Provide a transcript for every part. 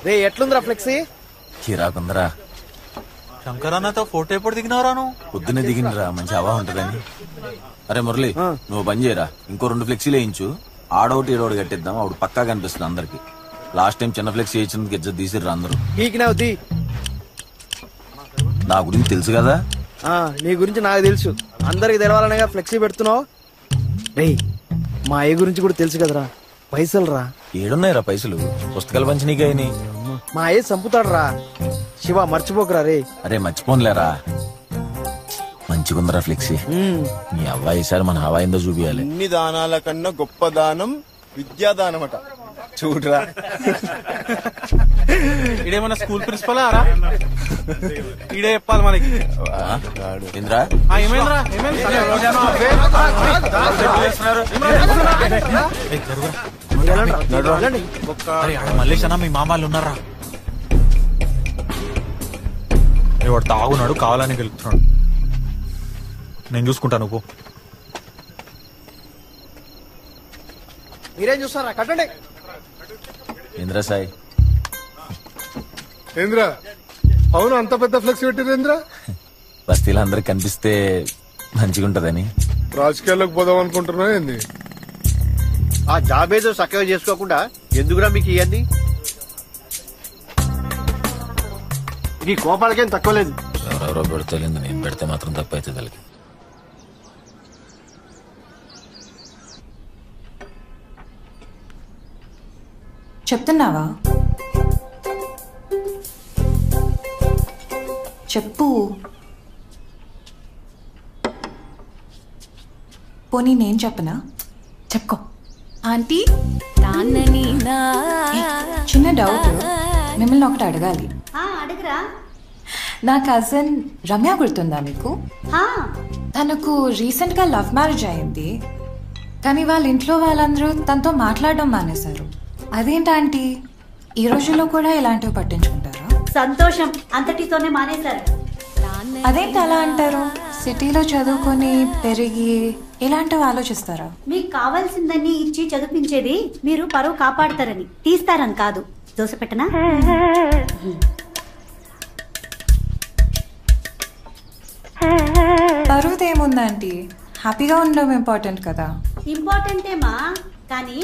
రే ఎట్లుందిరా flexi? కిరాకుందరా. శంకరన్నతో photo ఎప్పుడు దిగినవరా? నువ్వు పొద్దునే దిగినరా, మంచి హవా ఉంటదని. అరే మురళి, నువ్వు పని చేయరా, ఇంకో 2 ఫ్లెక్సీలు వేయించు. ఆడోటి ఈడోటి కట్టిద్దాం, అప్పుడు పక్కా కనిపిస్తుంది అందరికి. లాస్ట్ టైం చిన్న ఫ్లెక్సీ వేయించినందుకు ఇజ్జత్ తీసిర్రా అందరూ. నా గురించి తెలుసు కదా? నీ గురించి నాకు తెలుసు, అందరికి తెలవాలనేగా ఫ్లెక్సీ పెడుతున్నావు. రే మా అయ్య గురించి కూడా తెలుసు కదరా, పైసలు రా. ఏడున్నాయిరా పైసలు? పుస్తకాలు పంచి నీకైనా మా అయ్య చంపుతాడు రా. శివ మర్చిపోకరా రే. అరే మర్చిపోన్లేరా, మంచిగుందరా ఫ్లెక్సీ. మీ అవ్వ ఈసారి మన హవా ఏందో చూపియాలి. అన్ని దానాల కన్నా గొప్ప దానం విద్యాదానం అట. చూడరా, ఇదేమన్నా స్కూల్ ప్రిన్సిపల్ ఆరా? ఇడే చెప్పాలి మనకి. ఏంద్రా ఏమైందిరా? మల్లేష్ అన్న మీ మామాళ్ళు ఉన్నారా? వాడు తాగున్నాడు, కావాలని గెలుపుతున్నాడు. నేను చూసుకుంటాను. పో. మీరేం చూస్తారా? కట్టండి. ఏంద్రా సాయి? ఏంద్రా అవును, అంత పెద్ద ఫ్లెక్స్ పెట్టిరేంద్రా? బస్తీలో అందరికి కనిపిస్తే మంచిగుంటదని. రాజకీయాల్లోకి పోదాం అనుకుంటున్నా ఏంది? ఆ జాబ్ ఏదో చక్కగా చేసుకోకుండా ఎందుకురా మీకు ఇవన్నీ? ఇది కోపాలకేం తక్కువ లేదు. ఎవరెవరో పెడతలేదు, నేను పెడితే మాత్రం తప్పు అవుతుంది వాళ్ళకి. చెప్తున్నావా? చెప్పు. పోనీ నేను చెప్పనా? చెప్పుకో. ఆంటీ చిన్న డౌట్, మిమ్మల్ని ఒకటి అడగాలి. అడగరా. నా కజిన్ రమ్య గుర్తుందా మీకు? తనకు రీసెంట్ గా లవ్ మ్యారేజ్ అయింది, కానీ వాళ్ళ ఇంట్లో వాళ్ళందరూ తనతో మాట్లాడడం మానేశారు. అదేంటంటే ఈ రోజుల్లో కూడా ఇలాంటివి పట్టించుకుంటారా? సంతోషం, అంతటితోనే మానేశారు. అదేంటి అలా అంటారు? సిటీలో చదువుకొని పెరిగి ఇలాంటివి ఆలోచిస్తారా? మీకు కావాల్సిందని ఇచ్చి చదివించేది మీరు పరువు కాపాడతారని, తీస్తారని కాదు. దోశ పెట్టనా? పరువుదేముందంటే హ్యాపీగా ఉండడం ఇంపార్టెంట్ కదా. ఇంపార్టెంటేమా, కానీ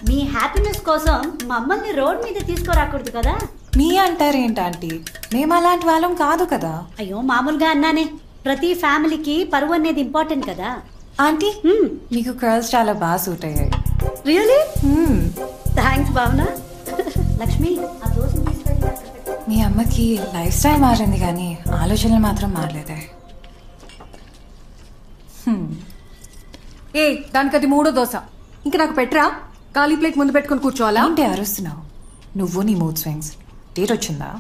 మీ హ్యాపీనెస్ కోసం మమ్మల్ని రోడ్ మీద తీసుకురాకూడదు కదా. మీ అంటారేంటంటే మేము అలాంటి వాళ్ళం కాదు కదా. అయ్యో మామూలుగా అన్నానే. ప్రతి ఫ్యామిలీకి పరువు అనేది ఇంపార్టెంట్ కదా. ఆంటీ మీకు కర్ల్స్ చాలా బాగా సూట్ అయ్యాయి. రియలీ? థ్యాంక్స్ భావన. లక్ష్మి, ఆ దోశ తీసుకెళ్ళి. మీ అమ్మకి లైఫ్ స్టైల్ మారింది కానీ ఆలోచనలు మాత్రం మారలేదే. ఏ దానికి అది 3వ దోశ. ఇంకా నాకు పెట్టరా? ఖాళీ ప్లేట్ ముందు పెట్టుకుని కూర్చోవాలా? ఏంటి అరుస్తున్నావు? నువ్వు నీ మూడ్ స్వింగ్స్. డేట్ వచ్చిందా?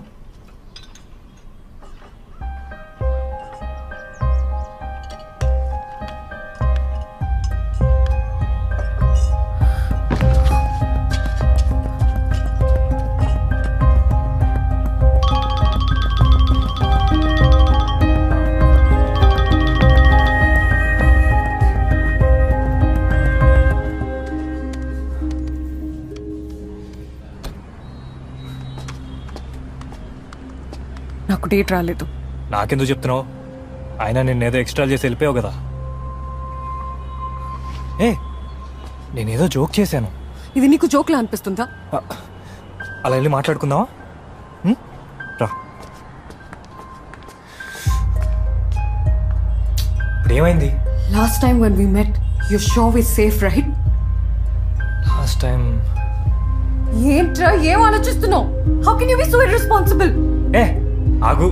నాకు డేట్ రాలేదు. నాకెందుకు చెప్తున్నావు? అయినా నేనేదో ఎక్స్ట్రా చేసి వెళ్ళిపోయావు కదా. నేనేదో జోక్ చేశాను. ఇది నీకు జోక్లా అనిపిస్తుందా? అలా వెళ్ళి మాట్లాడుకుందావా? రా. ఇప్పుడేమైంది? Last time when we met your show is safe, right? Last time ఏంట్రా ఏం ఆలోచిస్తున్నావు? How can you be so irresponsible? ఆగు.